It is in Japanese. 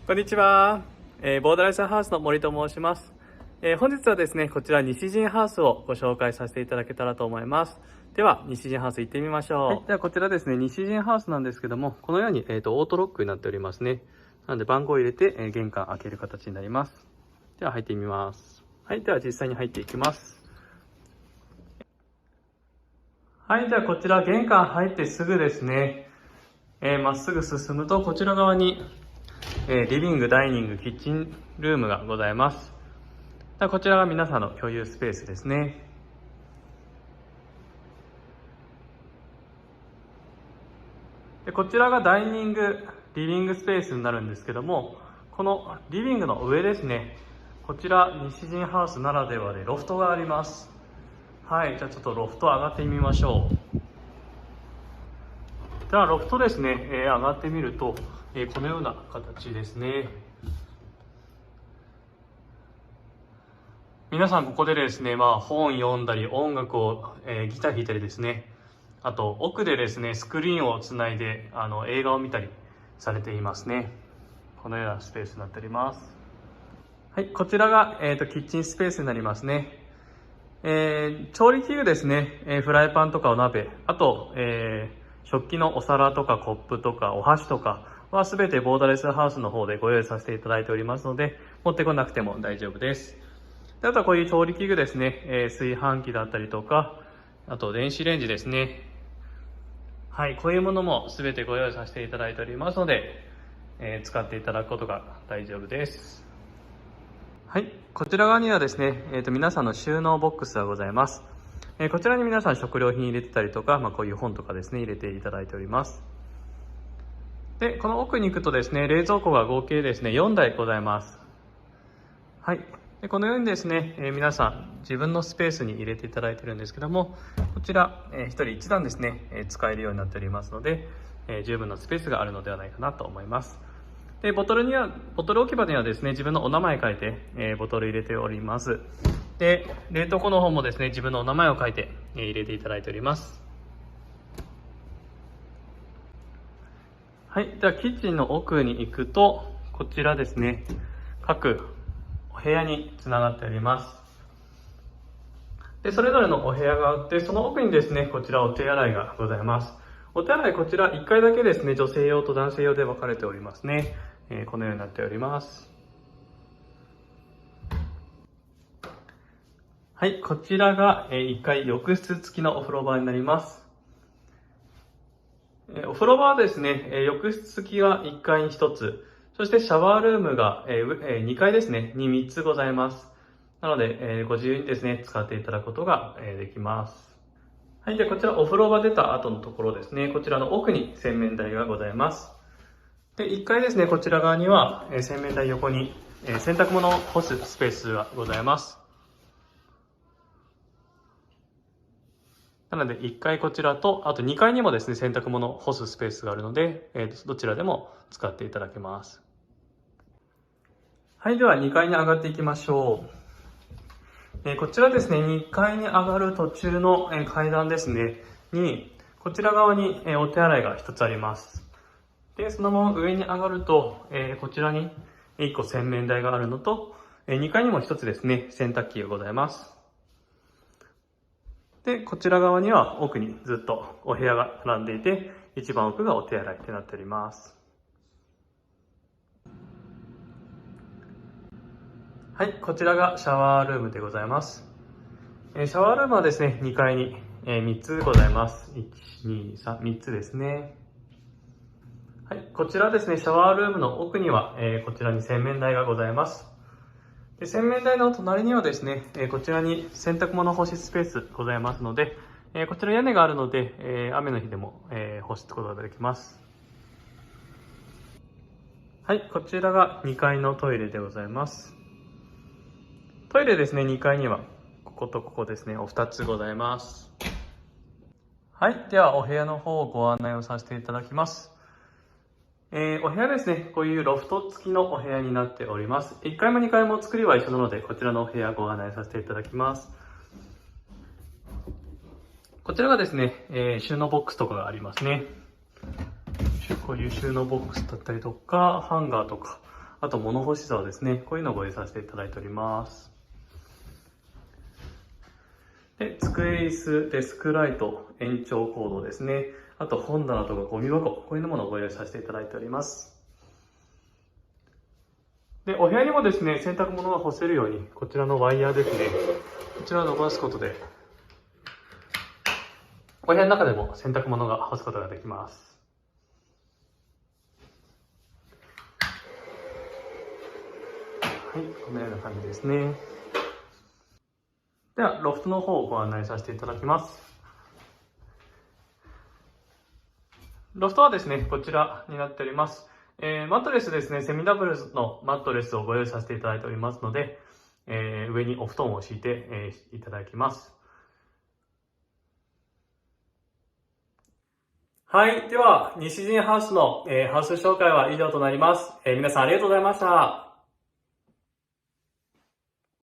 こんにちは、ボーダレスハウスの森と申します。本日はですね、こちら西陣ハウスをご紹介させていただけたらと思います。では、西陣ハウス行ってみましょう。はい、ではこちらですね、西陣ハウスなんですけども、このように、オートロックになっておりますね。なので番号を入れて、玄関開ける形になります。では入ってみます。はい、では実際に入っていきます。はい、ではこちら玄関入ってすぐですね、まっすぐ進むとこちら側にリビング、ダイニング、キッチンルームがございます。こちらが皆さんの共有スペースですね。でこちらがダイニング、リビングスペースになるんですけども、このリビングの上ですね、こちら西陣ハウスならではでロフトがあります。はい、じゃあちょっとロフト上がってみましょう。ではロフトですね、上がってみると、このような形ですね。皆さんここでですね、本読んだり音楽を、ギター弾いたりですね、あと奥でですねスクリーンをつないで映画を見たりされていますね。このようなスペースになっております。はい、こちらが、キッチンスペースになりますね。調理器具ですね、フライパンとかお鍋、あと、食器のお皿とかコップとかお箸とかは全てボーダレスハウスの方でご用意させていただいておりますので、持ってこなくても大丈夫です。であとはこういう調理器具ですね、炊飯器だったりとか、あと電子レンジですね。はい、こういうものも全てご用意させていただいておりますので、使っていただくことが大丈夫です。はい、こちら側にはですね、皆さんの収納ボックスがございます。こちらに皆さん食料品入れてたりとか、こういう本とかですね、入れていただいております。で、この奥に行くとですね、冷蔵庫が合計ですね、4台ございます。はい。でこのようにですね、皆さん自分のスペースに入れていただいているんですけども、こちら、1人1段ですね、使えるようになっておりますので、十分なスペースがあるのではないかなと思います。でボトル置き場にはですね、自分のお名前書いて、ボトル入れております。で冷凍庫の方もですね、自分のお名前を書いて、入れていただいております。はい、ではキッチンの奥に行くと、こちらですね、各お部屋につながっております。でそれぞれのお部屋があって、その奥にですね、こちらお手洗いがございます。お手洗いこちら1階だけですね、女性用と男性用で分かれておりますね。このようになっております。はい、こちらが1階浴室付きのお風呂場になります。お風呂場はですね、浴室付きが1階に1つ、そしてシャワールームが2階ですね、に3つございます。なので、ご自由にですね、使っていただくことができます。はい、でこちらお風呂場出た後のところですね、こちらの奥に洗面台がございます。で、1階ですね、こちら側には洗面台横に洗濯物を干すスペースがございます。なので1階こちらと、あと2階にもですね、洗濯物を干すスペースがあるので、どちらでも使っていただけます。はい、では2階に上がっていきましょう。こちらですね、2階に上がる途中の階段ですね、こちら側にお手洗いが1つあります。で、そのまま上に上がると、こちらに1個洗面台があるのと、2階にも1つですね、洗濯機がございます。で、こちら側には奥にずっとお部屋が並んでいて、一番奥がお手洗いとなっております。はい、こちらがシャワールームでございます。シャワールームはですね、2階に3つございます。1、2、3、3つですね。はい、こちらですね、シャワールームの奥には、こちらに洗面台がございます。で洗面台の隣にはですね、こちらに洗濯物干しスペースございますので、こちら屋根があるので、雨の日でも、干すことができます。はい、こちらが2階のトイレでございます。トイレですね、2階にはこことここですね、お2つございます。はい、ではお部屋の方をご案内をさせていただきます。お部屋ですね、こういうロフト付きのお部屋になっております。1階も2階も作りは一緒なので、こちらのお部屋ご案内させていただきます。こちらがですね、収納ボックスとかがありますね。こういう収納ボックスだったりとか、ハンガーとか、あと物干し竿ですね。こういうのをご用意させていただいております。で、机、椅子、デスクライト、延長コードですね。あと本棚とかゴミ箱、こういうものをご用意させていただいております。で、お部屋にもですね、洗濯物が干せるように、こちらのワイヤーですね。こちらを伸ばすことで、お部屋の中でも洗濯物が干すことができます。はい、このような感じですね。では、ロフトの方をご案内させていただきます。ロフトはですね、こちらになっております。マットレスですね、セミダブルのマットレスをご用意させていただいておりますので、上にお布団を敷いて、いただきます。はい。では、西陣ハウスの、ハウス紹介は以上となります。皆さんありがとうございました。